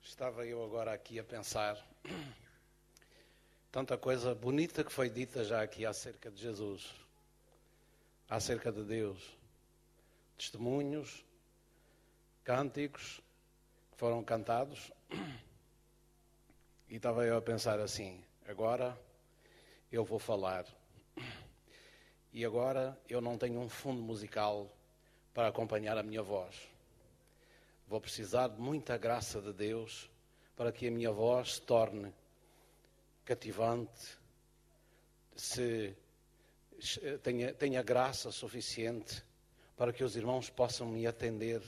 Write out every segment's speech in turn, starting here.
Estava eu agora aqui a pensar, tanta coisa bonita que foi dita já aqui acerca de Jesus, acerca de Deus, testemunhos, cânticos que foram cantados, e estava eu a pensar assim, agora eu vou falar, e agora eu não tenho um fundo musical para acompanhar a minha voz. Vou precisar de muita graça de Deus para que a minha voz se torne cativante, tenha graça suficiente para que os irmãos possam me atender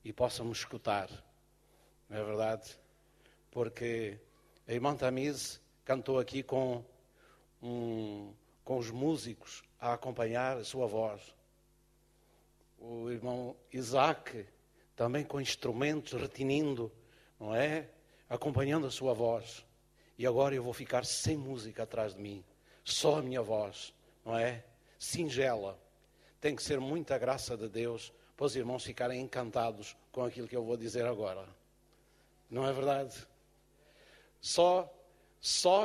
e possam me escutar. Não é verdade? Porque a irmã Tamise cantou aqui com os músicos a acompanhar a sua voz. O irmão Isaac também com instrumentos, retinindo, não é? Acompanhando a sua voz. E agora eu vou ficar sem música atrás de mim. Só a minha voz, não é? Singela. Tem que ser muita graça de Deus para os irmãos ficarem encantados com aquilo que eu vou dizer agora. Não é verdade? Só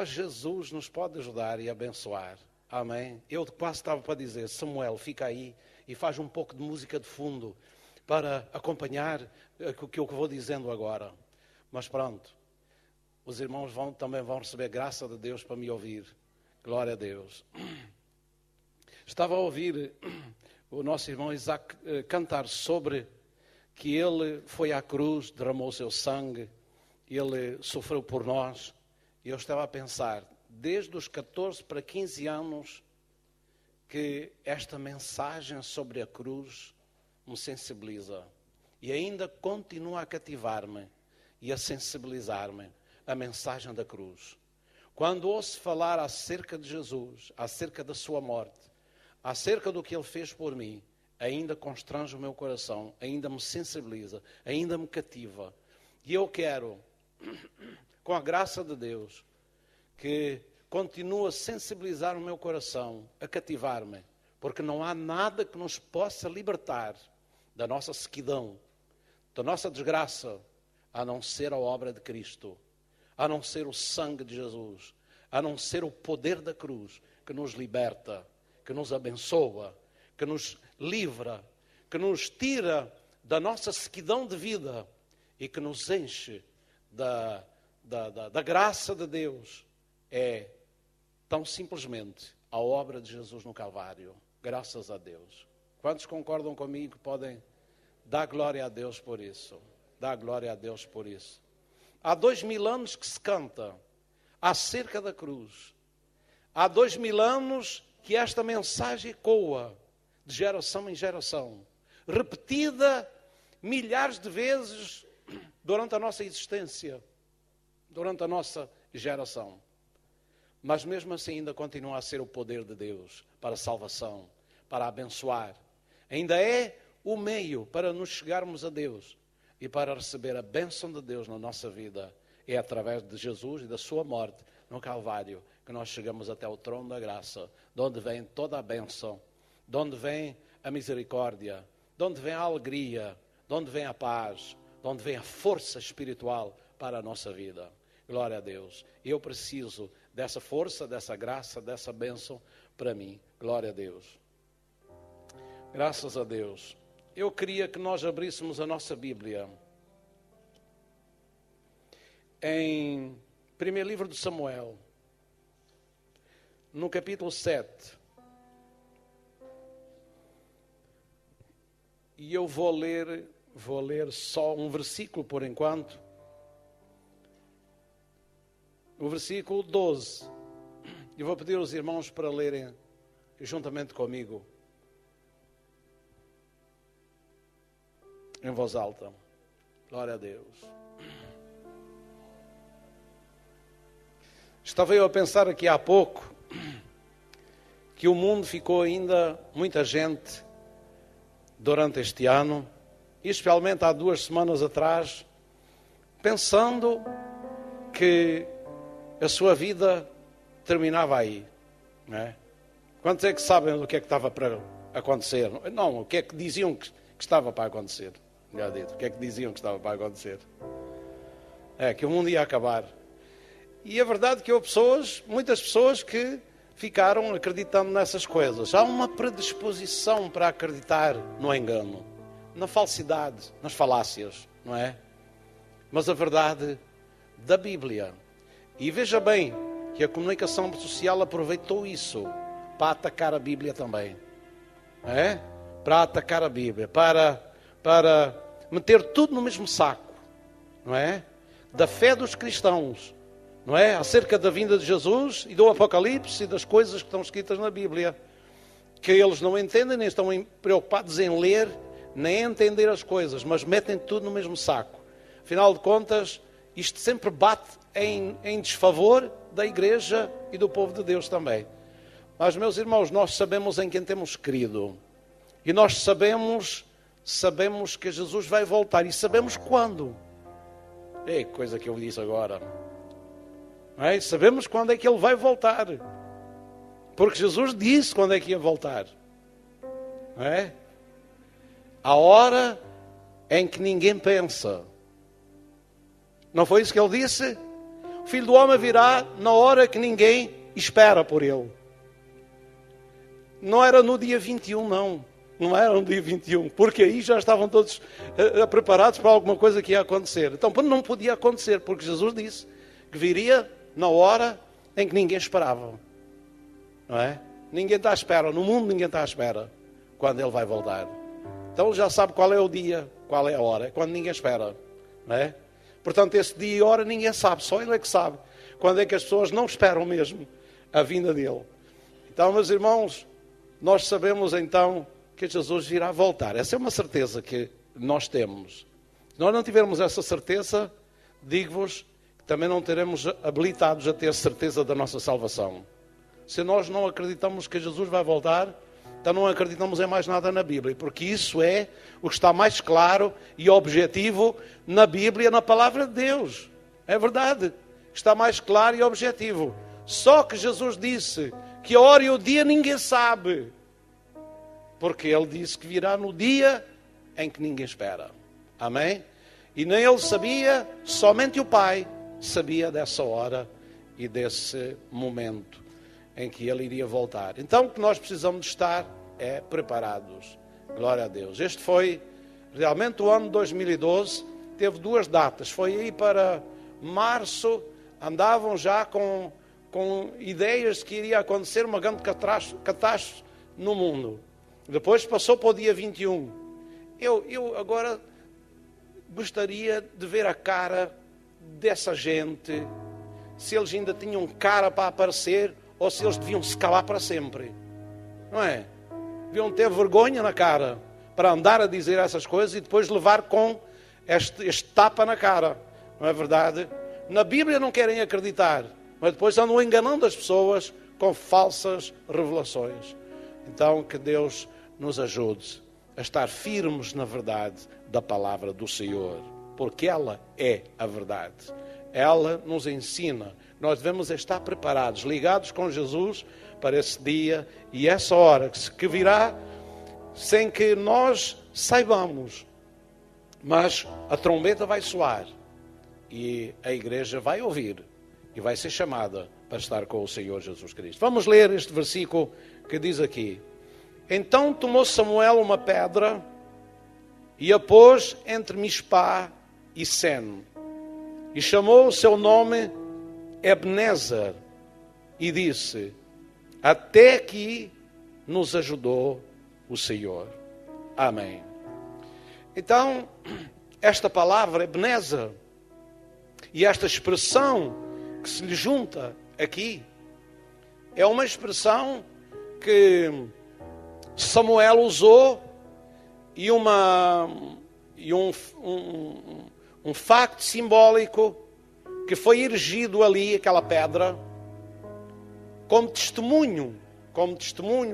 Jesus nos pode ajudar e abençoar. Amém? Eu quase estava para dizer, Samuel, fica aí e faz um pouco de música de fundo para acompanhar o que eu vou dizendo agora. Mas pronto, os irmãos também vão receber graça de Deus para me ouvir. Glória a Deus. Estava a ouvir o nosso irmão Isaac cantar sobre que ele foi à cruz, derramou o seu sangue, ele sofreu por nós. E eu estava a pensar, desde os 14 para 15 anos, que esta mensagem sobre a cruz me sensibiliza e ainda continua a cativar-me e a sensibilizar-me a mensagem da cruz. Quando ouço falar acerca de Jesus, acerca da sua morte, acerca do que ele fez por mim, ainda constrange o meu coração, ainda me sensibiliza, ainda me cativa. E eu quero, com a graça de Deus, que continue a sensibilizar o meu coração, a cativar-me, porque não há nada que nos possa libertar da nossa sequidão, da nossa desgraça, a não ser a obra de Cristo, a não ser o sangue de Jesus, a não ser o poder da cruz que nos liberta, que nos abençoa, que nos livra, que nos tira da nossa sequidão de vida e que nos enche da graça de Deus. É tão simplesmente a obra de Jesus no Calvário. Graças a Deus. Quantos concordam comigo podem dar glória a Deus por isso? Dá glória a Deus por isso. Há 2000 anos que se canta acerca da cruz. Há 2000 anos que esta mensagem ecoa de geração em geração, repetida milhares de vezes durante a nossa existência, durante a nossa geração. Mas mesmo assim ainda continua a ser o poder de Deus para a salvação, para abençoar. Ainda é o meio para nos chegarmos a Deus e para receber a bênção de Deus na nossa vida. É através de Jesus e da sua morte no Calvário que nós chegamos até o trono da graça, de onde vem toda a bênção, de onde vem a misericórdia, de onde vem a alegria, de onde vem a paz, de onde vem a força espiritual para a nossa vida. Glória a Deus. Eu preciso dessa força, dessa graça, dessa bênção para mim. Glória a Deus. Graças a Deus. Eu queria que nós abríssemos a nossa Bíblia em primeiro livro de Samuel, no capítulo 7. E eu vou ler só um versículo por enquanto. O versículo 12. E vou pedir aos irmãos para lerem juntamente comigo, em voz alta. Glória a Deus. Estava eu a pensar aqui há pouco que o mundo ficou ainda, muita gente, durante este ano, e especialmente há 2 semanas atrás, pensando que a sua vida terminava aí, não é? Quantos é que sabem do que é que estava para acontecer? Não, o que é que diziam que estava para acontecer? Melhor dito, o que é que diziam que estava para acontecer? Que o mundo ia acabar. E é verdade que houve muitas pessoas que ficaram acreditando nessas coisas. Há uma predisposição para acreditar no engano, na falsidade, nas falácias, não é? Mas a verdade da Bíblia. E veja bem que a comunicação social aproveitou isso para atacar a Bíblia também. Não é? Para atacar a Bíblia, para meter tudo no mesmo saco, não é? Da fé dos cristãos, não é? Acerca da vinda de Jesus e do Apocalipse e das coisas que estão escritas na Bíblia, que eles não entendem, nem estão preocupados em ler, nem entender as coisas, mas metem tudo no mesmo saco. Afinal de contas, isto sempre bate em desfavor da igreja e do povo de Deus também. Mas, meus irmãos, nós sabemos em quem temos crido. E nós sabemos que Jesus vai voltar. E sabemos quando. É coisa que eu disse agora. Não é? Sabemos quando é que Ele vai voltar. Porque Jesus disse quando é que ia voltar. Não é? A hora em que ninguém pensa. Não foi isso que Ele disse? O Filho do Homem virá na hora que ninguém espera por Ele. Não era no dia 21, não. Não era no dia 21. Porque aí já estavam todos preparados para alguma coisa que ia acontecer. Então não podia acontecer, porque Jesus disse que viria na hora em que ninguém esperava. Não é? Ninguém está à espera. No mundo ninguém está à espera quando Ele vai voltar. Então já sabe qual é o dia, qual é a hora. É quando ninguém espera. Não é? Portanto, esse dia e hora ninguém sabe. Só Ele é que sabe. Quando é que as pessoas não esperam mesmo a vinda dEle. Então, meus irmãos, nós sabemos então que Jesus virá voltar. Essa é uma certeza que nós temos. Se nós não tivermos essa certeza, digo-vos que também não teremos habilitados a ter certeza da nossa salvação. Se nós não acreditamos que Jesus vai voltar, então não acreditamos em mais nada na Bíblia, porque isso é o que está mais claro e objetivo na Bíblia, na palavra de Deus. É verdade. Está mais claro e objetivo. Só que Jesus disse que a hora e o dia ninguém sabe. Porque Ele disse que virá no dia em que ninguém espera. Amém? E nem Ele sabia, somente o Pai sabia dessa hora e desse momento em que Ele iria voltar. Então o que nós precisamos de estar é preparados. Glória a Deus. Este foi realmente o ano 2012. Teve duas datas. Foi aí para março. Andavam já com ideias de que iria acontecer uma grande catástrofe no mundo. Depois passou para o dia 21. Eu agora gostaria de ver a cara dessa gente, se eles ainda tinham cara para aparecer ou se eles deviam se calar para sempre. Não é? Deviam ter vergonha na cara para andar a dizer essas coisas e depois levar com este tapa na cara. Não é verdade? Na Bíblia não querem acreditar, mas depois andam enganando as pessoas com falsas revelações. Então que Deus nos ajude a estar firmes na verdade da palavra do Senhor, porque ela é a verdade. Ela nos ensina. Nós devemos estar preparados, ligados com Jesus para esse dia e essa hora que virá sem que nós saibamos. Mas a trombeta vai soar e a igreja vai ouvir e vai ser chamada para estar com o Senhor Jesus Cristo. Vamos ler este versículo que diz aqui. Então tomou Samuel uma pedra e a pôs entre Mispá e Sen. E chamou o seu nome Ebenezer e disse: até aqui nos ajudou o Senhor. Amém. Então, esta palavra Ebenezer e esta expressão que se lhe junta aqui é uma expressão que Samuel usou e um facto simbólico que foi erigido ali, aquela pedra, como testemunho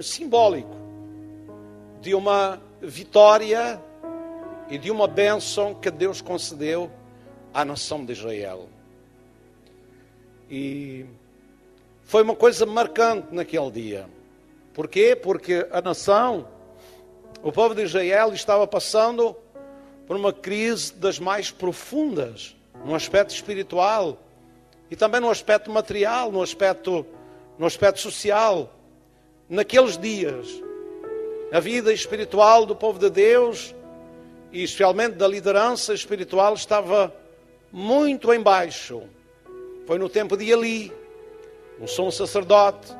simbólico de uma vitória e de uma bênção que Deus concedeu à nação de Israel. E foi uma coisa marcante naquele dia. Porquê? Porque a nação, o povo de Israel, estava passando por uma crise das mais profundas no aspecto espiritual e também no aspecto material, no aspecto social. Naqueles dias, a vida espiritual do povo de Deus, e especialmente da liderança espiritual, estava muito em baixo. Foi no tempo de Eli, o sumo sacerdote.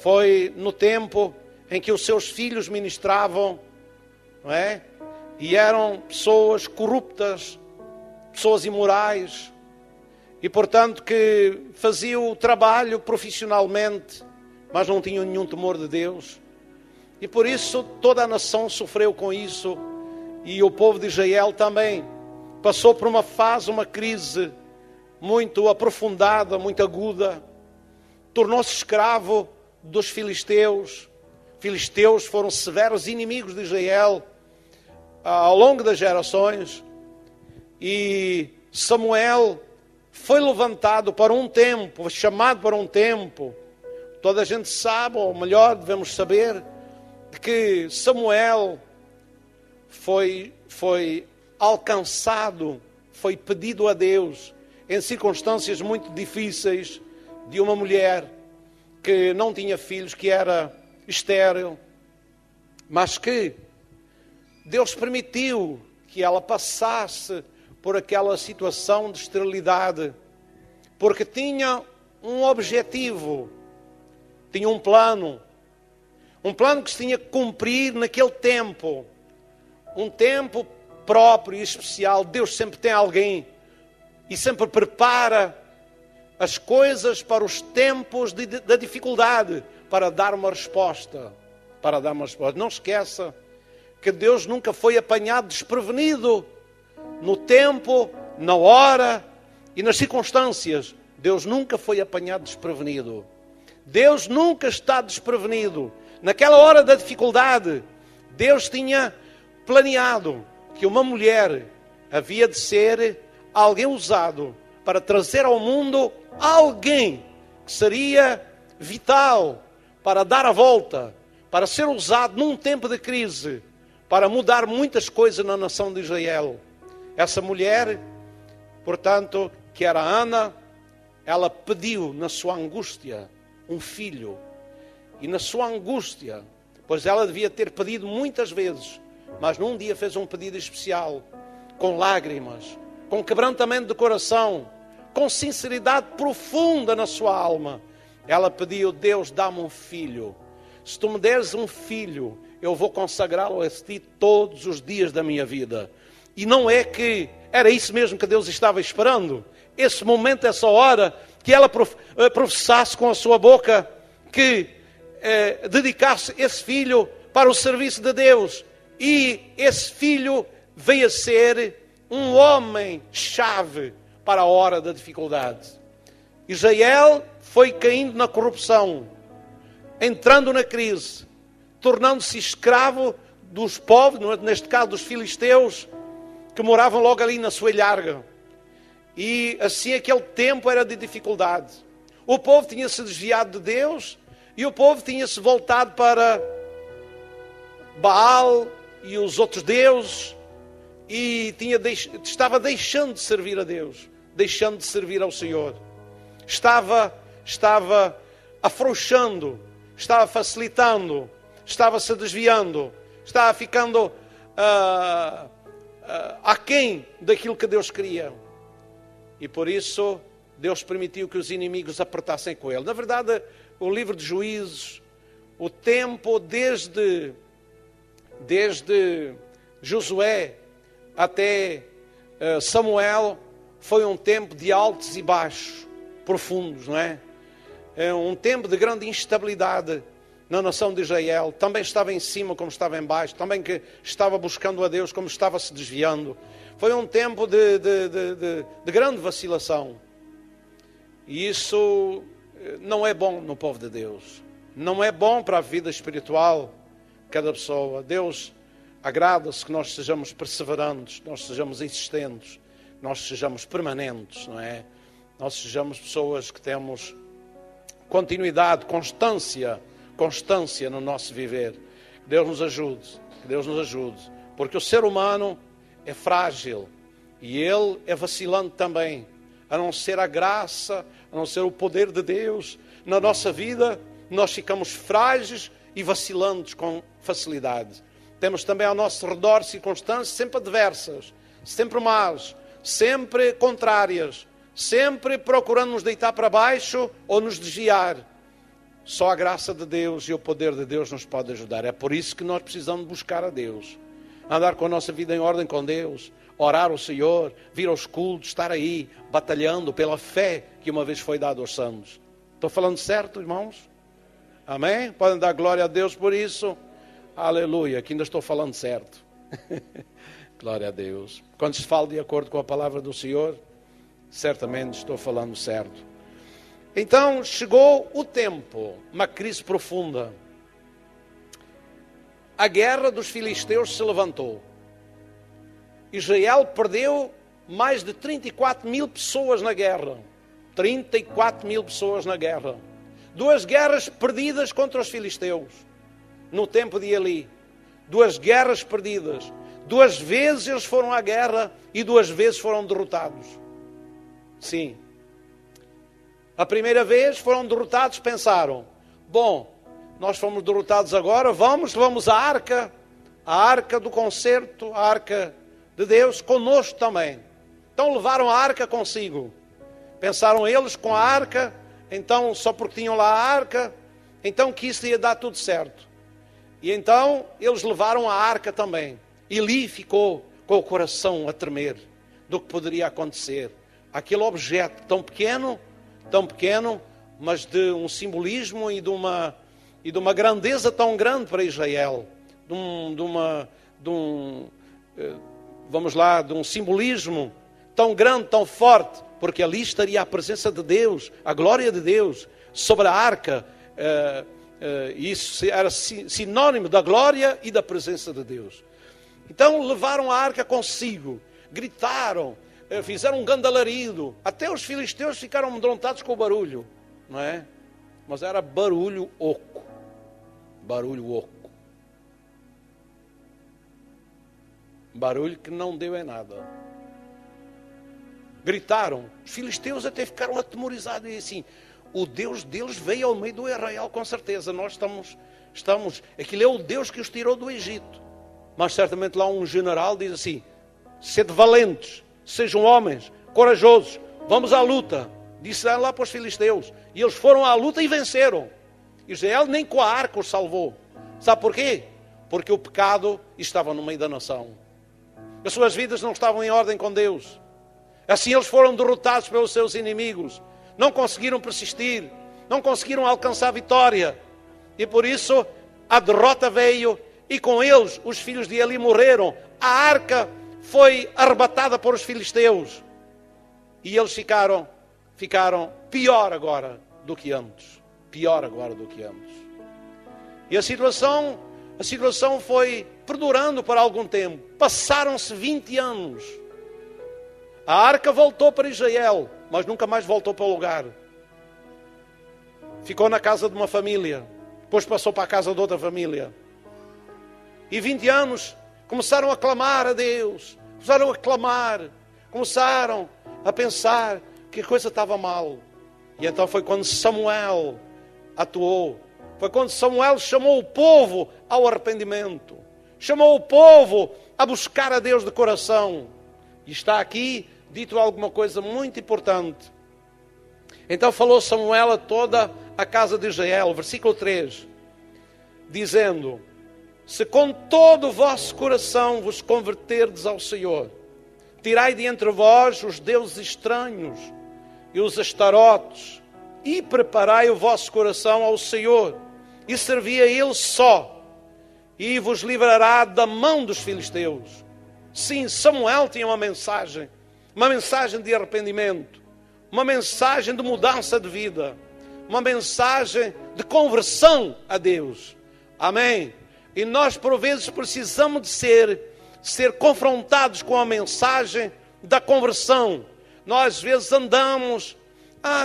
Foi no tempo em que os seus filhos ministravam, não é? E eram pessoas corruptas, pessoas imorais, e portanto que faziam o trabalho profissionalmente, mas não tinham nenhum temor de Deus. E por isso toda a nação sofreu com isso, e o povo de Israel também passou por uma fase, uma crise muito aprofundada, muito aguda. Tornou-se escravo dos filisteus. Filisteus foram severos inimigos de Israel ao longo das gerações. E Samuel foi levantado para um tempo, chamado para um tempo. Toda a gente sabe, ou melhor, devemos saber, de que Samuel foi alcançado, foi pedido a Deus em circunstâncias muito difíceis, de uma mulher que não tinha filhos, que era estéril, mas que Deus permitiu que ela passasse por aquela situação de esterilidade, porque tinha um objetivo, tinha um plano que se tinha que cumprir naquele tempo, um tempo próprio e especial. Deus sempre tem alguém e sempre prepara as coisas para os tempos da dificuldade, para dar uma resposta. Não esqueça que Deus nunca foi apanhado desprevenido no tempo, na hora e nas circunstâncias. Deus nunca foi apanhado desprevenido. Deus nunca está desprevenido. Naquela hora da dificuldade, Deus tinha planeado que uma mulher havia de ser alguém usado para trazer ao mundo alguém que seria vital para dar a volta, para ser usado num tempo de crise, para mudar muitas coisas na nação de Israel. Essa mulher, portanto, que era Ana, ela pediu na sua angústia um filho. E na sua angústia, pois ela devia ter pedido muitas vezes, mas num dia fez um pedido especial, com lágrimas, com quebrantamento de coração, com sinceridade profunda na sua alma. Ela pediu: Deus, dá-me um filho. Se tu me deres um filho, eu vou consagrá-lo a ti todos os dias da minha vida. E não é que era isso mesmo que Deus estava esperando? Esse momento, essa hora, que ela professasse com a sua boca que dedicasse esse filho para o serviço de Deus. E esse filho veio a ser um homem-chave para a hora da dificuldade. Israel foi caindo na corrupção, entrando na crise, tornando-se escravo dos povos, neste caso dos filisteus, que moravam logo ali na sua ilharga. E assim aquele tempo era de dificuldade. O povo tinha-se desviado de Deus e o povo tinha-se voltado para Baal e os outros deuses e estava deixando de servir a Deus, deixando de servir ao Senhor. Estava afrouxando, estava facilitando, estava se desviando, estava ficando aquém daquilo que Deus queria. E por isso Deus permitiu que os inimigos apertassem com ele. Na verdade, o livro de Juízes, o tempo desde Josué até Samuel, foi um tempo de altos e baixos, profundos, não é? É um tempo de grande instabilidade na nação de Israel. Também estava em cima como estava em baixo, também que estava buscando a Deus como estava se desviando. Foi um tempo de grande vacilação. E isso não é bom no povo de Deus. Não é bom para a vida espiritual de cada pessoa. Deus agrada-se que nós sejamos perseverantes, nós sejamos insistentes, nós sejamos permanentes, não é? Nós sejamos pessoas que temos continuidade, constância no nosso viver. Que Deus nos ajude, porque o ser humano é frágil, E ele é vacilante também. A não ser a graça, a não ser o poder de Deus na nossa vida, nós ficamos frágeis e vacilantes com facilidade. Temos também ao nosso redor circunstâncias sempre adversas, sempre más, sempre contrárias, sempre procurando nos deitar para baixo ou nos desviar. Só a graça de Deus e o poder de Deus nos pode ajudar. É por isso que nós precisamos buscar a Deus. Andar com a nossa vida em ordem com Deus. Orar ao Senhor, vir aos cultos, estar aí, batalhando pela fé que uma vez foi dada aos santos. Estou falando certo, irmãos? Amém? Podem dar glória a Deus por isso? Aleluia, que ainda estou falando certo. Glória a Deus. Quando se fala de acordo com a palavra do Senhor, certamente estou falando certo. Então chegou o tempo, uma crise profunda. A guerra dos filisteus se levantou. Israel perdeu mais de 34 mil pessoas na guerra. 34 mil pessoas na guerra. 2 guerras perdidas contra os filisteus. No tempo de Eli. 2 guerras perdidas. 2 vezes eles foram à guerra e 2 vezes foram derrotados. Sim. A primeira vez foram derrotados, pensaram, bom, nós fomos derrotados agora, levamos a arca do concerto, a arca de Deus, conosco também. Então levaram a arca consigo. Pensaram eles com a arca, então só porque tinham lá a arca, então que isso ia dar tudo certo. E então eles levaram a arca também. Eli ficou com o coração a tremer do que poderia acontecer. Aquele objeto tão pequeno, mas de um simbolismo e de uma grandeza tão grande para Israel. De um simbolismo tão grande, tão forte, porque ali estaria a presença de Deus, a glória de Deus, sobre a arca. Isso era sinônimo da glória e da presença de Deus. Então levaram a arca consigo, gritaram, fizeram um gandalarido, até os filisteus ficaram amedrontados com o barulho, não é? Mas era barulho oco, barulho que não deu em nada. Gritaram, os filisteus até ficaram atemorizados e assim, o Deus deles veio ao meio do Israel com certeza, nós estamos, aquele é o Deus que os tirou do Egito. Mas certamente lá um general diz assim, sede valentes, sejam homens, corajosos, vamos à luta. Disse lá para os filisteus, e eles foram à luta e venceram. Israel nem com a arca os salvou. Sabe porquê? Porque o pecado estava no meio da nação. As suas vidas não estavam em ordem com Deus. Assim eles foram derrotados pelos seus inimigos. Não conseguiram persistir. Não conseguiram alcançar a vitória. E por isso a derrota veio e com eles os filhos de Eli morreram. A arca foi arrebatada por os filisteus. E eles ficaram pior agora do que antes. E a situação foi perdurando por algum tempo. Passaram-se 20 anos. A arca voltou para Israel, mas nunca mais voltou para o lugar. Ficou na casa de uma família. Depois passou para a casa de outra família. E 20 anos começaram a clamar a Deus. Começaram a pensar que a coisa estava mal. E então foi quando Samuel atuou. Foi quando Samuel chamou o povo ao arrependimento. Chamou o povo a buscar a Deus de coração. E está aqui dito alguma coisa muito importante. Então falou Samuel a toda a casa de Israel, versículo 3, dizendo, se com todo o vosso coração vos converterdes ao Senhor, tirai de entre vós os deuses estranhos e os astarotes, e preparai o vosso coração ao Senhor, e servi a Ele só, e vos livrará da mão dos filisteus. Sim, Samuel tinha uma mensagem de arrependimento, uma mensagem de mudança de vida, uma mensagem de conversão a Deus. Amém? E nós por vezes precisamos de ser confrontados com a mensagem da conversão. Nós às vezes andamos,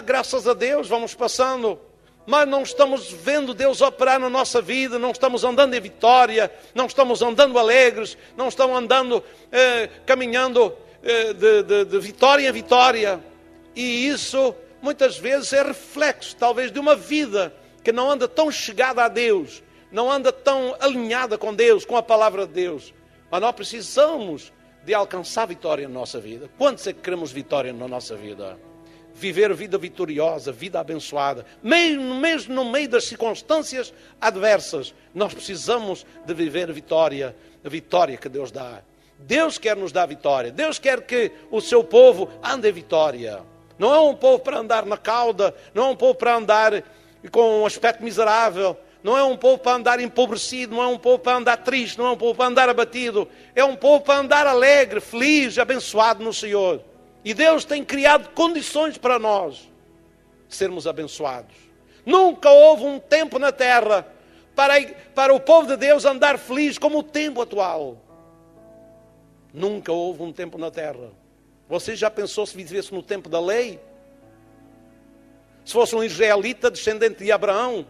graças a Deus, vamos passando, mas não estamos vendo Deus operar na nossa vida, não estamos andando em vitória, não estamos andando alegres, não estamos andando, caminhando de vitória em vitória. E isso muitas vezes é reflexo talvez de uma vida que não anda tão chegada a Deus, não anda tão alinhada com Deus, com a palavra de Deus. Mas nós precisamos de alcançar vitória na nossa vida. Quantos é que queremos vitória na nossa vida? Viver vida vitoriosa, vida abençoada. Mesmo no meio das circunstâncias adversas, nós precisamos de viver a vitória que Deus dá. Deus quer nos dar vitória. Deus quer que o seu povo ande em vitória. Não é um povo para andar na cauda, não é um povo para andar com um aspecto miserável, não é um povo para andar empobrecido, não é um povo para andar triste, não é um povo para andar abatido. É um povo para andar alegre, feliz, abençoado no Senhor. E Deus tem criado condições para nós sermos abençoados. Nunca houve um tempo na terra para o povo de Deus andar feliz como o tempo atual. Nunca houve um tempo na terra. Você já pensou se vivesse no tempo da lei? Se fosse um israelita descendente de Abraão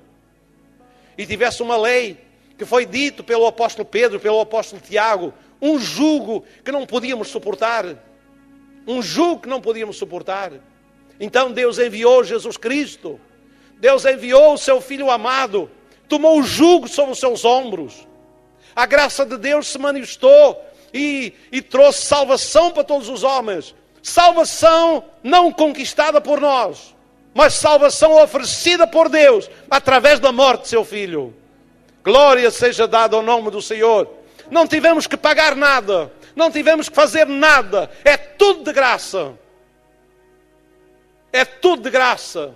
e tivesse uma lei que foi dito pelo apóstolo Pedro, pelo apóstolo Tiago, um jugo que não podíamos suportar. Um jugo que não podíamos suportar. Então Deus enviou Jesus Cristo. Deus enviou o seu Filho amado. Tomou o jugo sobre os seus ombros. A graça de Deus se manifestou e trouxe salvação para todos os homens. Salvação não conquistada por nós, mas salvação oferecida por Deus através da morte de seu Filho. Glória seja dada ao nome do Senhor. Não tivemos que pagar nada. Não tivemos que fazer nada. É tudo de graça. É tudo de graça.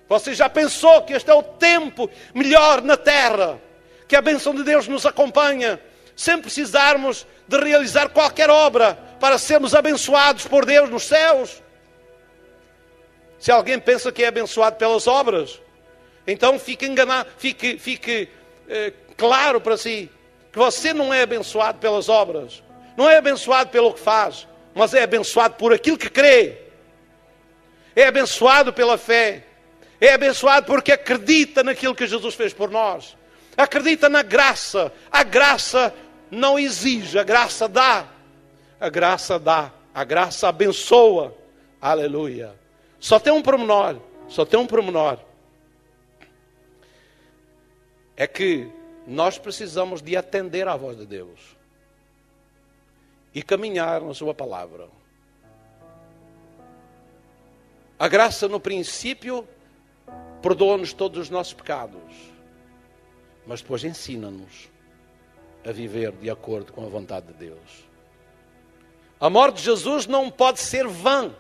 Você já pensou que este é o tempo melhor na terra? Que a bênção de Deus nos acompanha, sem precisarmos de realizar qualquer obra para sermos abençoados por Deus nos céus? Se alguém pensa que é abençoado pelas obras, então fique enganado, fique claro para si que você não é abençoado pelas obras. Não é abençoado pelo que faz, mas é abençoado por aquilo que crê. É abençoado pela fé. É abençoado porque acredita naquilo que Jesus fez por nós. Acredita na graça. A graça não exige, a graça dá. A graça dá. A graça abençoa. Aleluia. Só tem um pormenor. É que nós precisamos de atender à voz de Deus e caminhar na sua palavra. A graça no princípio perdoa-nos todos os nossos pecados, mas depois ensina-nos a viver de acordo com a vontade de Deus. A morte de Jesus não pode ser vã,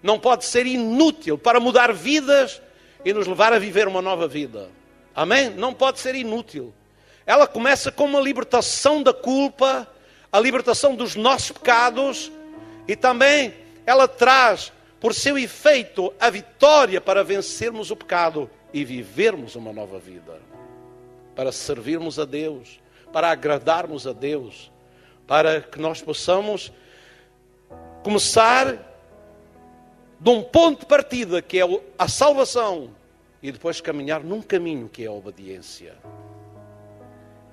não pode ser inútil para mudar vidas e nos levar a viver uma nova vida. Amém? Não pode ser inútil. Ela começa com uma libertação da culpa, a libertação dos nossos pecados, e também ela traz, por seu efeito, a vitória para vencermos o pecado e vivermos uma nova vida. Para servirmos a Deus, para agradarmos a Deus, para que nós possamos começar de um ponto de partida, que é a salvação, e depois caminhar num caminho que é a obediência.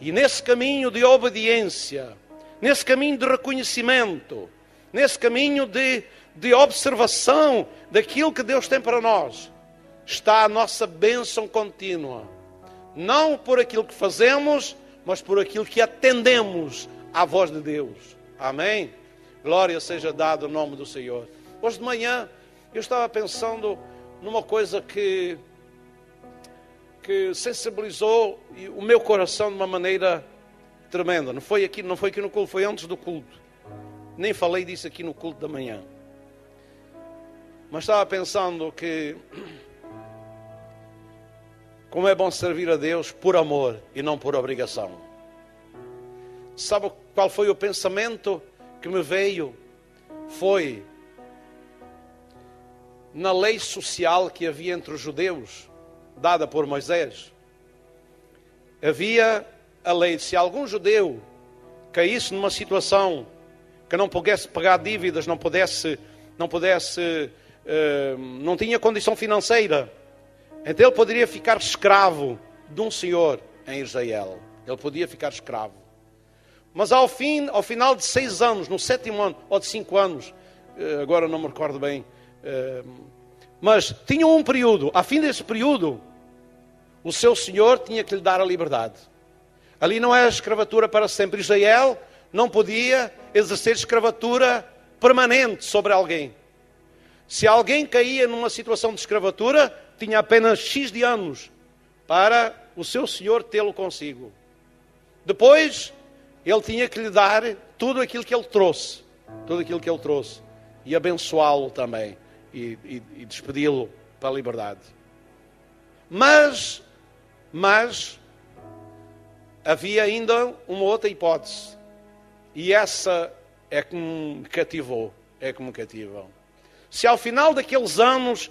E nesse caminho de obediência, nesse caminho de reconhecimento, nesse caminho de observação daquilo que Deus tem para nós, está a nossa bênção contínua. Não por aquilo que fazemos, mas por aquilo que atendemos à voz de Deus. Amém? Glória seja dada ao nome do Senhor. Hoje de manhã eu estava pensando numa coisa que sensibilizou o meu coração de uma maneira tremenda. Não foi aqui no culto, foi antes do culto. Nem falei disso aqui no culto da manhã. Mas estava pensando que como é bom servir a Deus por amor e não por obrigação. Sabe qual foi o pensamento que me veio? Foi na lei social que havia entre os judeus, dada por Moisés. Havia a lei de se algum judeu caísse numa situação que não pudesse pagar dívidas, não tinha condição financeira, então ele poderia ficar escravo de um senhor em Israel. Ele podia ficar escravo. Mas ao final de 6 anos, no 7º ano, ou de 5 anos, agora não me recordo bem, mas tinham um período, a fim desse período, o seu senhor tinha que lhe dar a liberdade. Ali não era escravatura para sempre. Israel não podia exercer escravatura permanente sobre alguém. Se alguém caía numa situação de escravatura, tinha apenas X de anos para o seu senhor tê-lo consigo. Depois, ele tinha que lhe dar tudo aquilo que ele trouxe. Tudo aquilo que ele trouxe. E abençoá-lo também. E despedi-lo para a liberdade. Mas havia ainda uma outra hipótese. E essa é que me cativou. Se ao final daqueles anos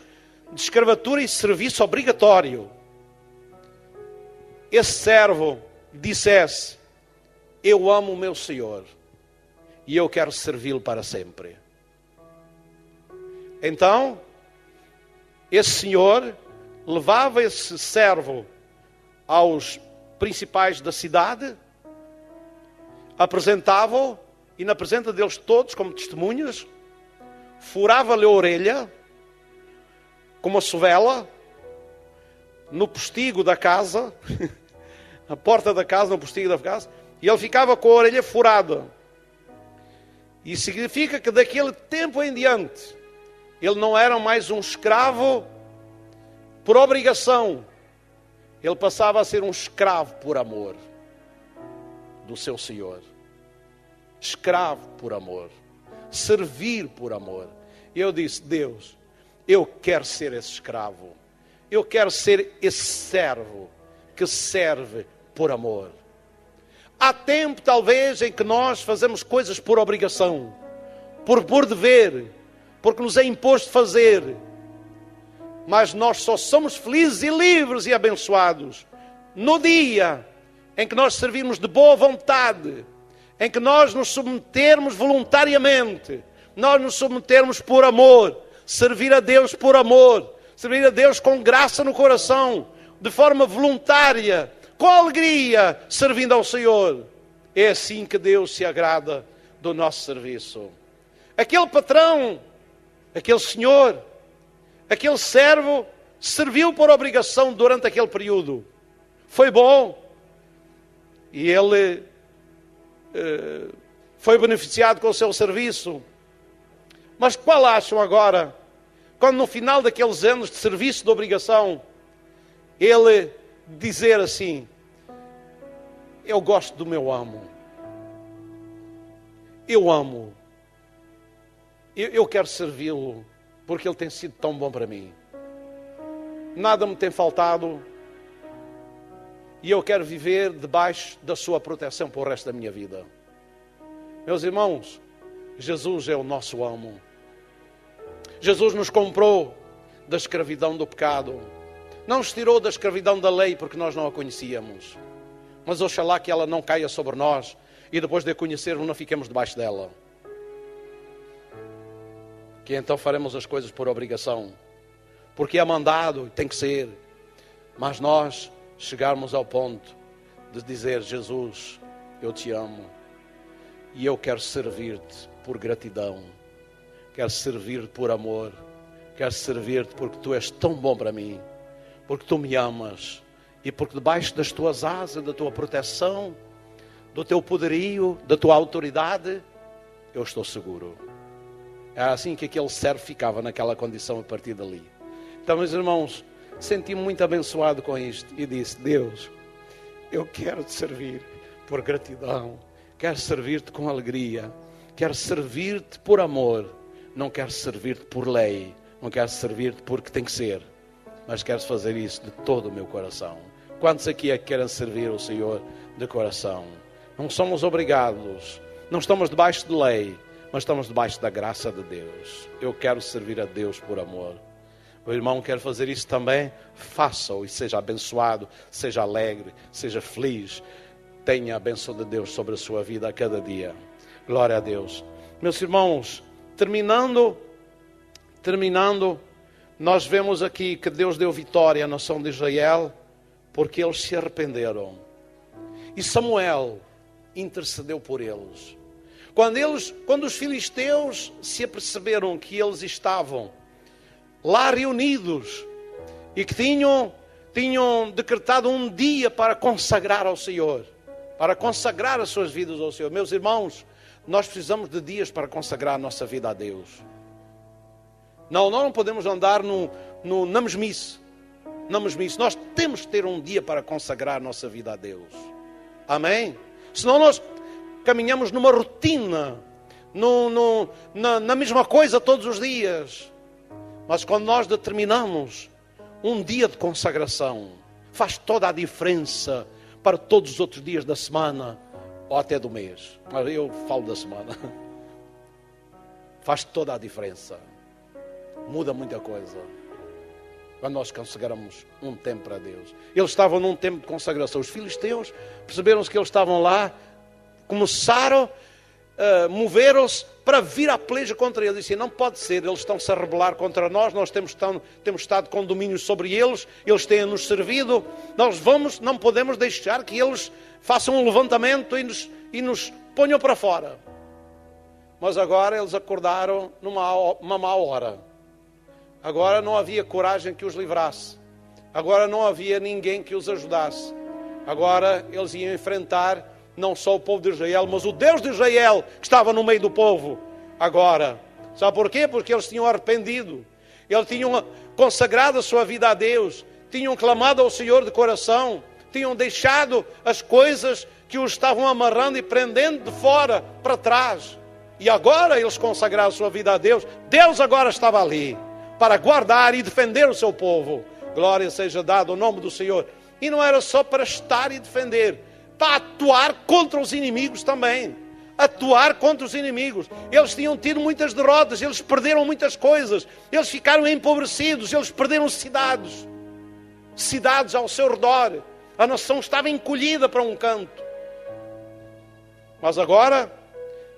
de escravatura e serviço obrigatório, esse servo dissesse: eu amo o meu Senhor e eu quero servi-lo para sempre. Então, esse senhor levava esse servo aos principais da cidade, apresentava-o e na presença deles todos como testemunhas, furava-lhe a orelha com uma sovela no postigo da casa, na porta da casa, no postigo da casa, e ele ficava com a orelha furada. E significa que daquele tempo em diante ele não era mais um escravo por obrigação. Ele passava a ser um escravo por amor do seu Senhor. Escravo por amor. Servir por amor. E eu disse: Deus, eu quero ser esse escravo. Eu quero ser esse servo que serve por amor. Há tempo, talvez, em que nós fazemos coisas por obrigação, por dever, porque nos é imposto fazer. Mas nós só somos felizes e livres e abençoados no dia em que nós servirmos de boa vontade, em que nós nos submetermos voluntariamente, nós nos submetermos por amor, servir a Deus por amor, servir a Deus com graça no coração, de forma voluntária, com alegria, servindo ao Senhor. É assim que Deus se agrada do nosso serviço. Aquele patrão, aquele senhor, aquele servo, serviu por obrigação durante aquele período. Foi bom. E ele foi beneficiado com o seu serviço. Mas qual acham agora, quando no final daqueles anos de serviço de obrigação, ele dizer assim: eu gosto do meu amo. Eu amo. Eu quero servi-lo, porque ele tem sido tão bom para mim. Nada me tem faltado. E eu quero viver debaixo da sua proteção para o resto da minha vida. Meus irmãos, Jesus é o nosso amo. Jesus nos comprou da escravidão do pecado. Não nos tirou da escravidão da lei porque nós não a conhecíamos. Mas oxalá que ela não caia sobre nós e depois de a conhecermos não fiquemos debaixo dela. Que então faremos as coisas por obrigação. Porque é mandado, tem que ser. Mas nós chegarmos ao ponto de dizer: Jesus, eu te amo e eu quero servir-te por gratidão, quero servir-te por amor, quero servir-te porque tu és tão bom para mim, porque tu me amas e porque debaixo das tuas asas, da tua proteção, do teu poderio, da tua autoridade, eu estou seguro. É assim que aquele servo ficava naquela condição a partir dali. Então, meus irmãos, senti-me muito abençoado com isto e disse: Deus, eu quero te servir por gratidão, quero servir-te com alegria, quero servir-te por amor, não quero servir-te por lei, não quero servir-te porque tem que ser, mas quero fazer isso de todo o meu coração. Quantos aqui é que querem servir o Senhor de coração? Não somos obrigados, não estamos debaixo de lei, mas estamos debaixo da graça de Deus. Eu quero servir a Deus por amor. O irmão quer fazer isso também, faça-o e seja abençoado, seja alegre, seja feliz. Tenha a bênção de Deus sobre a sua vida a cada dia. Glória a Deus. Meus irmãos, terminando, nós vemos aqui que Deus deu vitória à nação de Israel porque eles se arrependeram. E Samuel intercedeu por eles. Quando os filisteus se aperceberam que eles estavam lá reunidos e que tinham decretado um dia para consagrar ao Senhor, para consagrar as suas vidas ao Senhor. Meus irmãos, nós precisamos de dias para consagrar a nossa vida a Deus. Nós não podemos andar na mesmice. Nós temos que ter um dia para consagrar a nossa vida a Deus. Amém? Senão nós caminhamos numa rotina, na mesma coisa todos os dias. Mas quando nós determinamos um dia de consagração, faz toda a diferença para todos os outros dias da semana ou até do mês. Mas eu falo da semana. Faz toda a diferença. Muda muita coisa quando nós consagramos um tempo para Deus. Eles estavam num tempo de consagração. Os filisteus perceberam-se que eles estavam lá, começaram, moveram-se para vir à peleja contra eles. Disseram, não pode ser, eles estão-se a rebelar contra nós, nós temos estado com domínio sobre eles têm-nos servido, não podemos deixar que eles façam um levantamento e nos ponham para fora. Mas agora eles acordaram numa má hora. Agora não havia coragem que os livrasse. Agora não havia ninguém que os ajudasse. Agora eles iam enfrentar não só o povo de Israel, mas o Deus de Israel que estava no meio do povo. Agora, sabe porquê? Porque eles tinham arrependido. Eles tinham consagrado a sua vida a Deus. Tinham clamado ao Senhor de coração. Tinham deixado as coisas que os estavam amarrando e prendendo de fora para trás. E agora eles consagraram a sua vida a Deus. Deus agora estava ali para guardar e defender o seu povo. Glória seja dada ao nome do Senhor. E não era só para estar e defender, para atuar contra os inimigos também. Atuar contra os inimigos. Eles tinham tido muitas derrotas, eles perderam muitas coisas, eles ficaram empobrecidos, eles perderam cidades ao seu redor. A nação estava encolhida para um canto. Mas agora,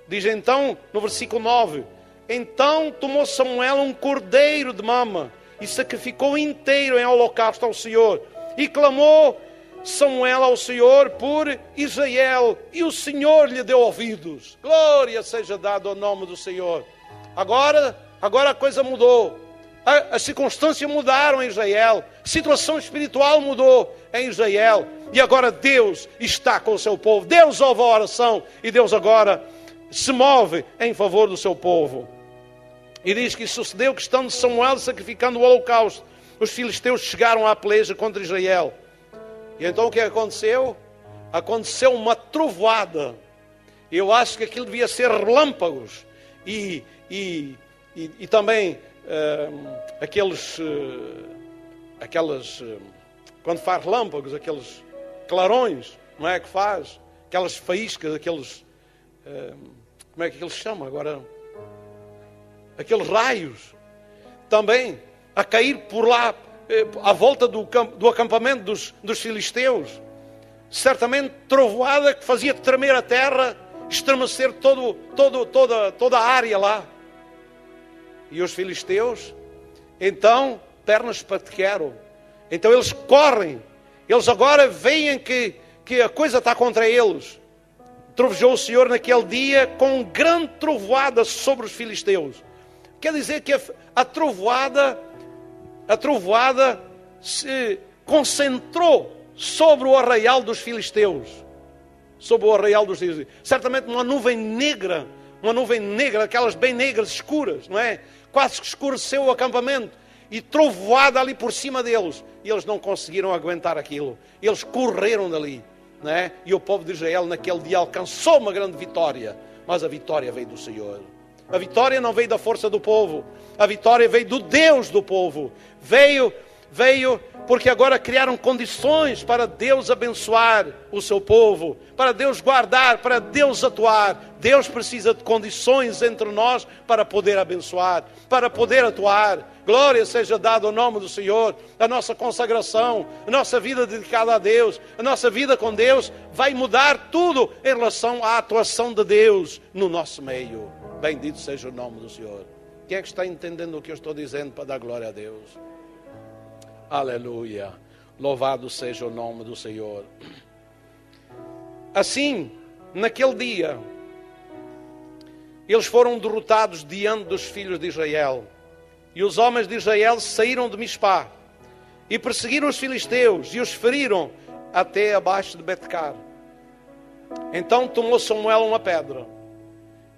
diz então no versículo 9, então tomou Samuel um cordeiro de mama e sacrificou inteiro em holocausto ao Senhor. E clamou Samuel ao Senhor por Israel, e o Senhor lhe deu ouvidos. Glória seja dada ao nome do Senhor. Agora a coisa mudou. As circunstâncias mudaram em Israel. A situação espiritual mudou em Israel. E agora Deus está com o seu povo. Deus ouve a oração e Deus agora se move em favor do seu povo. E diz que sucedeu que, estando Samuel sacrificando o holocausto, os filisteus chegaram à peleja contra Israel. E então o que aconteceu? Aconteceu uma trovoada. Eu acho que aquilo devia ser relâmpagos. E também aquelas quando faz relâmpagos, aqueles clarões, não é que faz? Aquelas faíscas, aqueles... como é que eles chamam agora? Aqueles raios também a cair por lá, à volta do acampamento dos filisteus. Certamente trovoada que fazia tremer a terra, estremecer toda a área lá. E os filisteus, então, pernas patequeram. Então eles correm. Eles agora veem que a coisa está contra eles. Trovejou o Senhor naquele dia com grande trovoada sobre os filisteus. Quer dizer que a trovoada se concentrou sobre o arraial dos filisteus. Sobre o arraial dos filisteus. Certamente uma nuvem negra, aquelas bem negras, escuras, não é? Quase que escureceu o acampamento. E trovoada ali por cima deles. E eles não conseguiram aguentar aquilo. Eles correram dali. Não é? E o povo de Israel naquele dia alcançou uma grande vitória. Mas a vitória veio do Senhor. A vitória não veio da força do povo. A vitória veio do Deus do povo. Veio porque agora criaram condições para Deus abençoar o seu povo, para Deus guardar, para Deus atuar. Deus precisa de condições entre nós para poder abençoar, para poder atuar. Glória seja dada ao nome do Senhor. A nossa consagração, a nossa vida dedicada a Deus, a nossa vida com Deus vai mudar tudo em relação à atuação de Deus no nosso meio. Bendito seja o nome do Senhor. Quem é que está entendendo o que eu estou dizendo para dar glória a Deus? Aleluia. Louvado seja o nome do Senhor. Assim, naquele dia, eles foram derrotados diante dos filhos de Israel. E os homens de Israel saíram de Mispá e perseguiram os filisteus e os feriram até abaixo de Betcar. Então tomou Samuel uma pedra,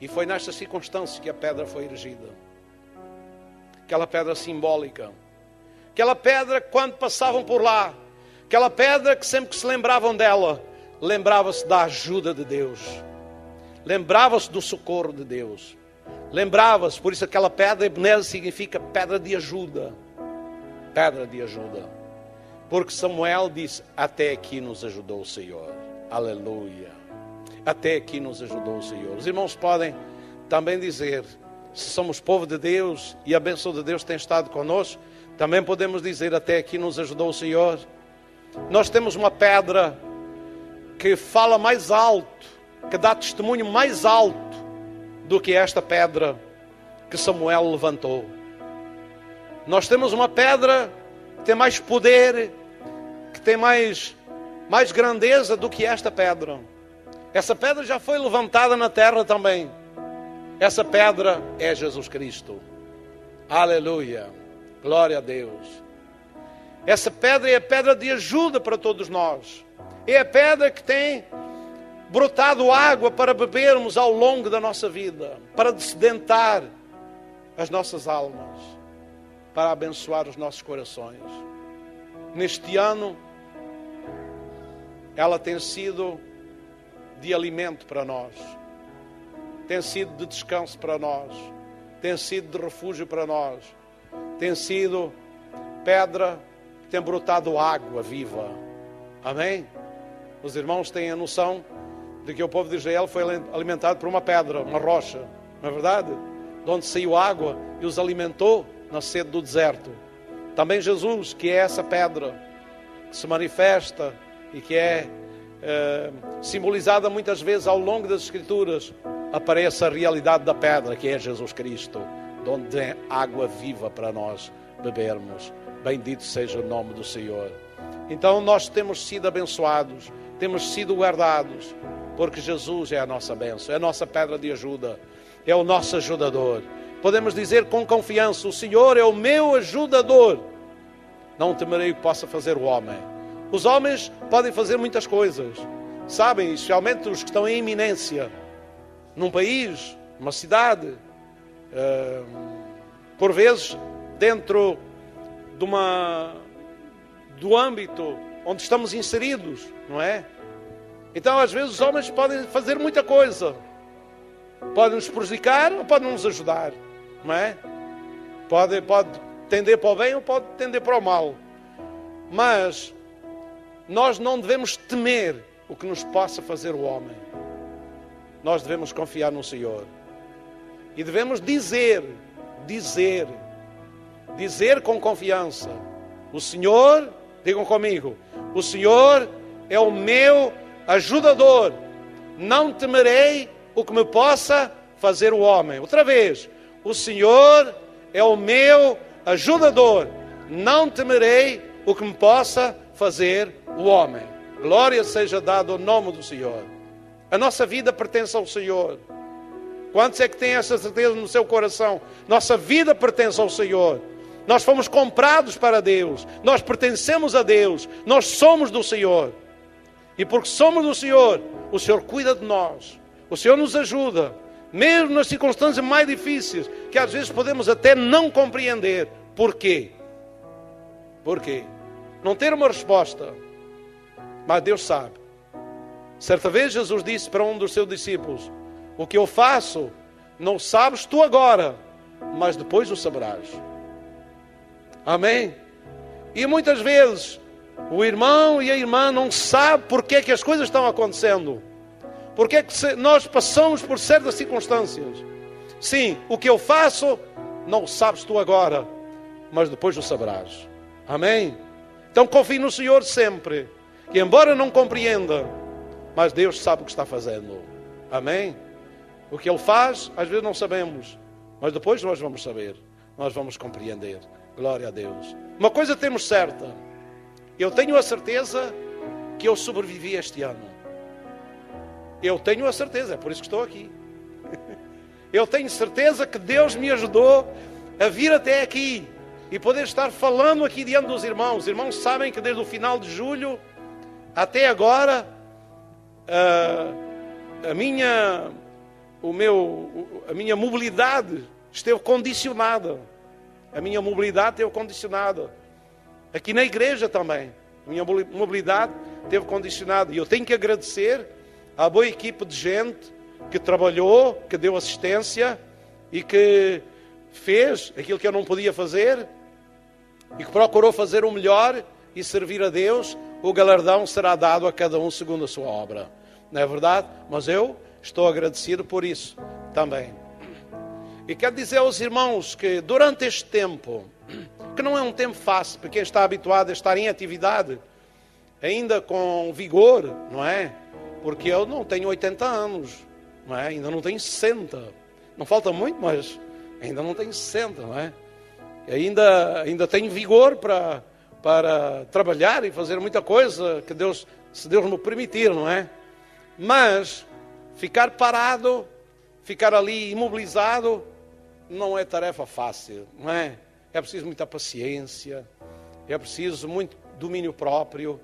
e foi nesta circunstância que a pedra foi erigida. Aquela pedra simbólica, aquela pedra que quando passavam por lá, aquela pedra que sempre que se lembravam dela, lembrava-se da ajuda de Deus, lembrava-se do socorro de Deus, lembrava-se, por isso aquela pedra Ebenezer significa pedra de ajuda, porque Samuel disse, até aqui nos ajudou o Senhor, aleluia, até aqui nos ajudou o Senhor. Os irmãos podem também dizer, se somos povo de Deus e a bênção de Deus tem estado conosco, também podemos dizer, até aqui nos ajudou o Senhor. Nós temos uma pedra que fala mais alto, que dá testemunho mais alto do que esta pedra que Samuel levantou. Nós temos uma pedra que tem mais poder, que tem mais grandeza do que esta pedra. Essa pedra já foi levantada na terra também. Essa pedra é Jesus Cristo. Aleluia. Glória a Deus. Essa pedra é a pedra de ajuda para todos nós. É a pedra que tem brotado água para bebermos ao longo da nossa vida, para dessedentar as nossas almas, para abençoar os nossos corações. Neste ano, ela tem sido de alimento para nós, tem sido de descanso para nós, tem sido de refúgio para nós, tem sido pedra que tem brotado água viva. Amém? Os irmãos têm a noção de que o povo de Israel foi alimentado por uma pedra, uma rocha, não é verdade? De onde saiu água e os alimentou na sede do deserto. Também Jesus, que é essa pedra, que se manifesta e que é simbolizada muitas vezes ao longo das Escrituras, aparece a realidade da pedra, que é Jesus Cristo, de onde é água viva para nós bebermos. Bendito seja o nome do Senhor. Então nós temos sido abençoados, temos sido guardados, porque Jesus é a nossa bênção, é a nossa pedra de ajuda, é o nosso ajudador. Podemos dizer com confiança, o Senhor é o meu ajudador, não temerei o que possa fazer o homem. Os homens podem fazer muitas coisas, sabem, especialmente os que estão em iminência, num país, numa cidade, por vezes dentro do âmbito onde estamos inseridos, não é? Então às vezes os homens podem fazer muita coisa, podem nos prejudicar ou podem nos ajudar, não é? Pode tender para o bem ou pode tender para o mal, mas nós não devemos temer o que nos possa fazer o homem. Nós devemos confiar no Senhor e devemos dizer com confiança, o Senhor, digam comigo, o Senhor é o meu ajudador, não temerei o que me possa fazer o homem. Outra vez, o Senhor é o meu ajudador, não temerei o que me possa fazer o homem. Glória seja dada ao nome do Senhor. A nossa vida pertence ao Senhor. Quantos é que têm essa certeza no seu coração? Nossa vida pertence ao Senhor. Nós fomos comprados para Deus. Nós pertencemos a Deus. Nós somos do Senhor. E porque somos do Senhor, o Senhor cuida de nós. O Senhor nos ajuda. Mesmo nas circunstâncias mais difíceis, que às vezes podemos até não compreender. Porquê? Porquê? Não ter uma resposta. Mas Deus sabe. Certa vez Jesus disse para um dos seus discípulos, o que eu faço, não sabes tu agora, mas depois o saberás. Amém? E muitas vezes, o irmão e a irmã não sabem porque é que as coisas estão acontecendo. Porque é que nós passamos por certas circunstâncias. Sim, o que eu faço, não sabes tu agora, mas depois o saberás. Amém? Então confie no Senhor sempre, que embora não compreenda, mas Deus sabe o que está fazendo. Amém? O que Ele faz, às vezes não sabemos, mas depois nós vamos saber, nós vamos compreender. Glória a Deus. Uma coisa temos certa, eu tenho a certeza que eu sobrevivi este ano. Eu tenho a certeza, é por isso que estou aqui. Eu tenho certeza que Deus me ajudou a vir até aqui e poder estar falando aqui diante dos irmãos. Os irmãos sabem que desde o final de julho até agora a minha mobilidade esteve condicionada. A minha mobilidade esteve condicionada. Aqui na igreja também. A minha mobilidade esteve condicionada. E eu tenho que agradecer à boa equipe de gente que trabalhou, que deu assistência e que fez aquilo que eu não podia fazer e que procurou fazer o melhor e servir a Deus. O galardão será dado a cada um segundo a sua obra. Não é verdade? Mas eu estou agradecido por isso também. E quero dizer aos irmãos que durante este tempo, que não é um tempo fácil para quem está habituado a estar em atividade, ainda com vigor, não é? Porque eu não tenho 80 anos, não é? Ainda não tenho 60. Não falta muito, mas ainda não tenho 60, não é? Ainda tenho vigor para trabalhar e fazer muita coisa, que Deus, se Deus me permitir, não é? Mas ficar parado, ficar ali imobilizado, não é tarefa fácil, não é? É preciso muita paciência, é preciso muito domínio próprio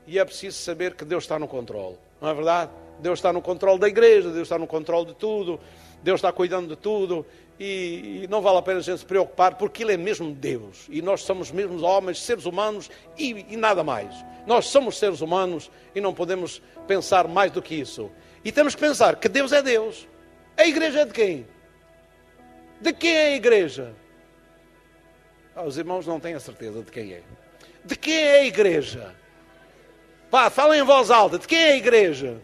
e é preciso saber que Deus está no controle, não é verdade? Deus está no controle da igreja, Deus está no controle de tudo, Deus está cuidando de tudo e não vale a pena a gente se preocupar porque Ele é mesmo Deus e nós somos mesmo homens, seres humanos e nada mais. Nós somos seres humanos e não podemos pensar mais do que isso. E temos que pensar que Deus é Deus. A igreja é de quem? De quem é a igreja? Os irmãos não têm a certeza de quem é. De quem é a igreja? Pá, falem em voz alta. De quem é a igreja?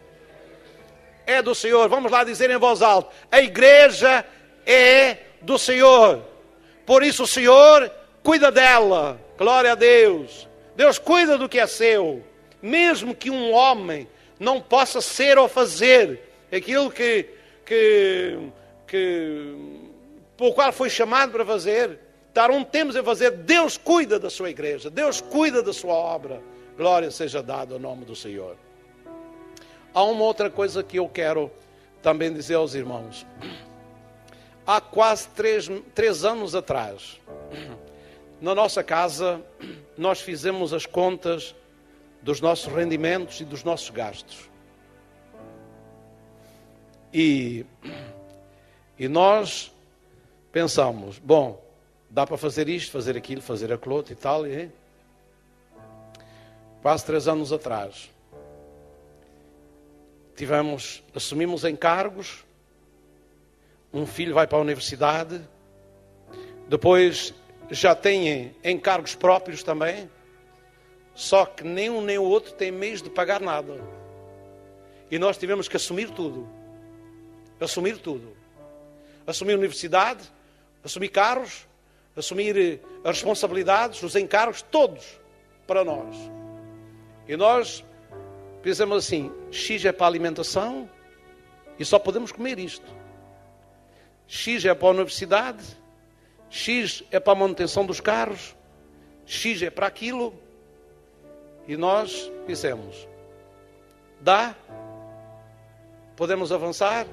É do Senhor. Vamos lá dizer em voz alta. A igreja é do Senhor. Por isso o Senhor cuida dela. Glória a Deus. Deus cuida do que é seu. Mesmo que um homem não possa ser ou fazer aquilo por qual foi chamado para fazer, dar um tempo a fazer, Deus cuida da sua igreja, Deus cuida da sua obra. Glória seja dada ao nome do Senhor. Há uma outra coisa que eu quero também dizer aos irmãos. Há quase 3 anos atrás, na nossa casa, nós fizemos as contas dos nossos rendimentos e dos nossos gastos. E nós pensamos, bom, dá para fazer isto, fazer aquilo, fazer aquilo outro e tal. E quase 3 anos atrás, assumimos encargos, um filho vai para a universidade, depois já têm encargos próprios também, só que nem um nem o outro tem meios de pagar nada. E nós tivemos que assumir tudo. Assumir tudo. Assumir universidade, assumir carros, assumir as responsabilidades, os encargos, todos para nós. E nós pensamos assim, X é para a alimentação e só podemos comer isto. X é para a universidade, X é para a manutenção dos carros, X é para aquilo. E nós dissemos, dá, podemos avançar.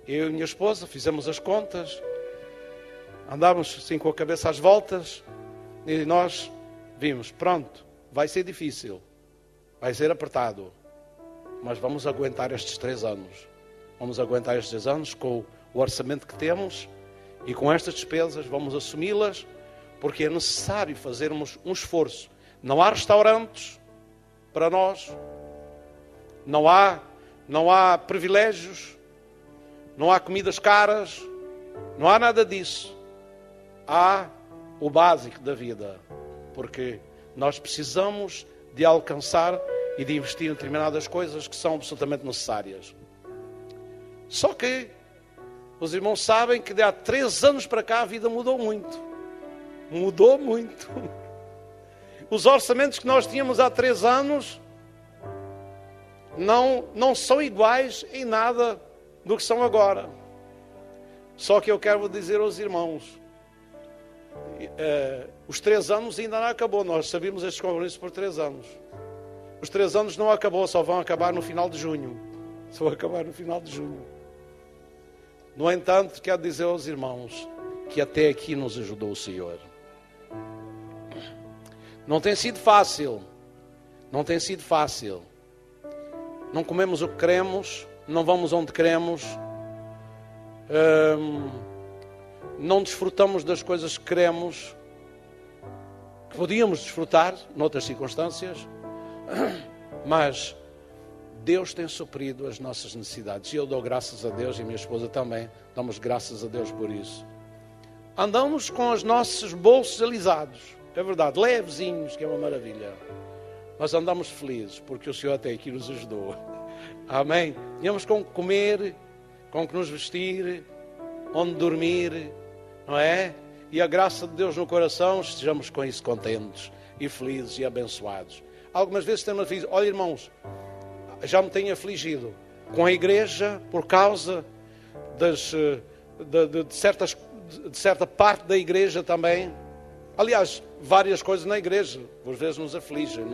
Eu e minha esposa fizemos as contas, andávamos assim com a cabeça às voltas e nós vimos, pronto, vai ser difícil, vai ser apertado, mas vamos aguentar estes 3 anos. Vamos aguentar estes 3 anos com o orçamento que temos e com estas despesas vamos assumi-las, porque é necessário fazermos um esforço. Não há restaurantes para nós, não há privilégios, não há comidas caras, não há nada disso. Há o básico da vida, porque nós precisamos de alcançar e de investir em determinadas coisas que são absolutamente necessárias. Só que os irmãos sabem que de há 3 anos para cá a vida mudou muito. Mudou muito. Os orçamentos que nós tínhamos há 3 anos não são iguais em nada do que são agora. Só que eu quero dizer aos irmãos, os 3 anos ainda não acabou. Nós sabíamos estes compromissos por 3 anos. Os 3 anos não acabou, só vão acabar no final de junho. Só vai acabar no final de junho. No entanto, quero dizer aos irmãos que até aqui nos ajudou o Senhor. Não tem sido fácil. Não tem sido fácil. Não comemos o que queremos, não vamos onde queremos, não desfrutamos das coisas que queremos, que podíamos desfrutar noutras circunstâncias, mas Deus tem suprido as nossas necessidades. E eu dou graças a Deus, e minha esposa também, damos graças a Deus por isso. Andamos com os nossos bolsos alisados, é verdade, levezinhos, que é uma maravilha. Mas andamos felizes, porque o Senhor até aqui nos ajudou. Amém? Tínhamos com que comer, com que nos vestir, onde dormir, não é? E a graça de Deus no coração, estejamos com isso contentes e felizes e abençoados. Algumas vezes temos afligido. Olha, irmãos, já me tenho afligido com a igreja por causa de certa parte da igreja também. Aliás, várias coisas na igreja, por vezes nos afligem,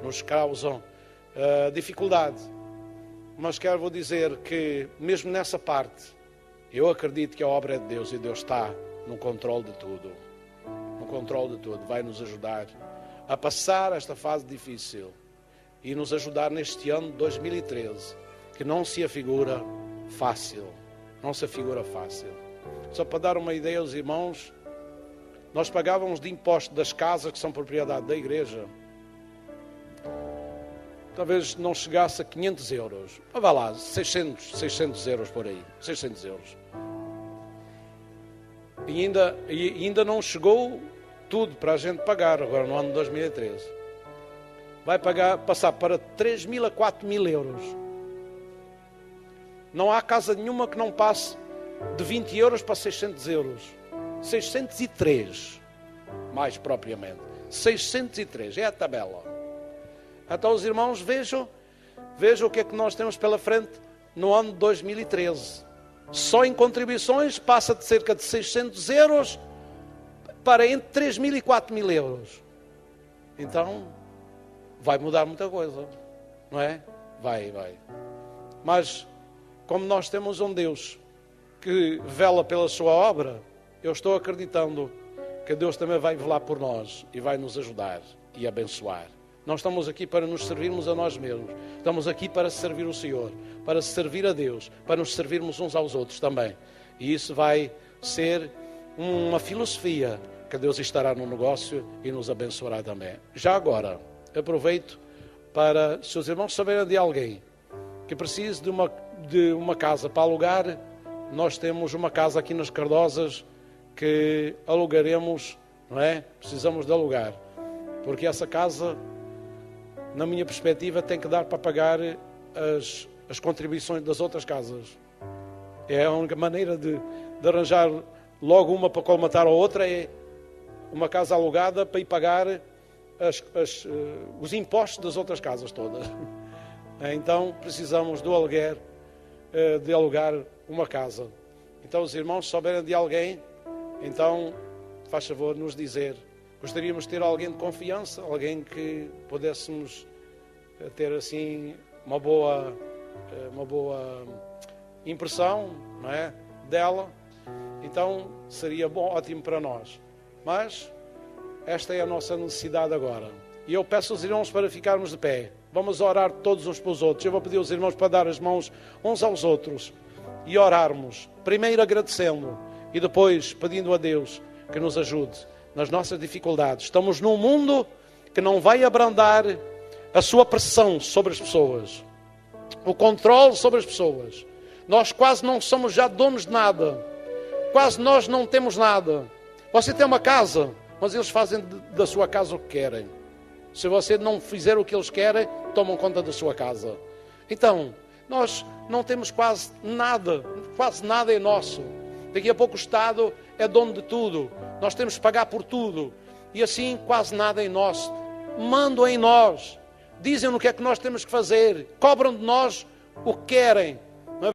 nos causam dificuldade. Mas quero dizer que, mesmo nessa parte, eu acredito que a obra é de Deus e Deus está no controle de tudo. No controle de tudo. Vai nos ajudar a passar esta fase difícil e nos ajudar neste ano de 2013, que não se afigura fácil. Não se afigura fácil. Só para dar uma ideia aos irmãos, nós pagávamos de imposto das casas que são propriedade da igreja, talvez não chegasse a 500 euros. Mas vá lá, 600 euros por aí. 600 euros. E ainda não chegou tudo para a gente pagar, agora no ano de 2013. Vai passar para 3.000 a 4.000 euros. Não há casa nenhuma que não passe de 20 euros para 600 euros. 603, mais propriamente. 603, é a tabela. Então os irmãos vejam o que é que nós temos pela frente no ano de 2013. Só em contribuições passa de cerca de 600 euros para entre 3.000 e 4.000 euros. Então, vai mudar muita coisa, não é? Vai. Mas, como nós temos um Deus que vela pela sua obra, eu estou acreditando que Deus também vai velar por nós e vai nos ajudar e abençoar. Não estamos aqui para nos servirmos a nós mesmos. Estamos aqui para servir o Senhor, para servir a Deus, para nos servirmos uns aos outros também. E isso vai ser uma filosofia que Deus estará no negócio e nos abençoará também. Já agora, aproveito para, se os irmãos saberem de alguém que precise de uma casa para alugar, nós temos uma casa aqui nas Cardosas que alugaremos, não é? Precisamos de alugar. Porque essa casa, na minha perspectiva, tem que dar para pagar as contribuições das outras casas. É a única maneira de arranjar logo uma para colmatar a outra, é uma casa alugada para ir pagar os impostos das outras casas todas. Então precisamos do aluguer, de alugar uma casa. Então os irmãos, se souberem de alguém, então faz favor nos dizer. Gostaríamos de ter alguém de confiança, alguém que pudéssemos ter assim uma boa impressão, não é, dela. Então seria bom, ótimo para nós. Mas esta é a nossa necessidade agora. E eu peço aos irmãos para ficarmos de pé. Vamos orar todos uns pelos outros. Eu vou pedir aos irmãos para dar as mãos uns aos outros e orarmos. Primeiro agradecendo e depois pedindo a Deus que nos ajude nas nossas dificuldades. Estamos num mundo que não vai abrandar a sua pressão sobre as pessoas, o controle sobre as pessoas. Nós quase não somos já donos de nada. Quase nós não temos nada. Você tem uma casa, mas eles fazem da sua casa o que querem. Se você não fizer o que eles querem, tomam conta da sua casa. Então, nós não temos quase nada é nosso. Daqui a pouco o Estado é dono de tudo. Nós temos que pagar por tudo. E assim quase nada é nosso. Mandam em nós. Dizem-nos o que é que nós temos que fazer. Cobram de nós o que querem.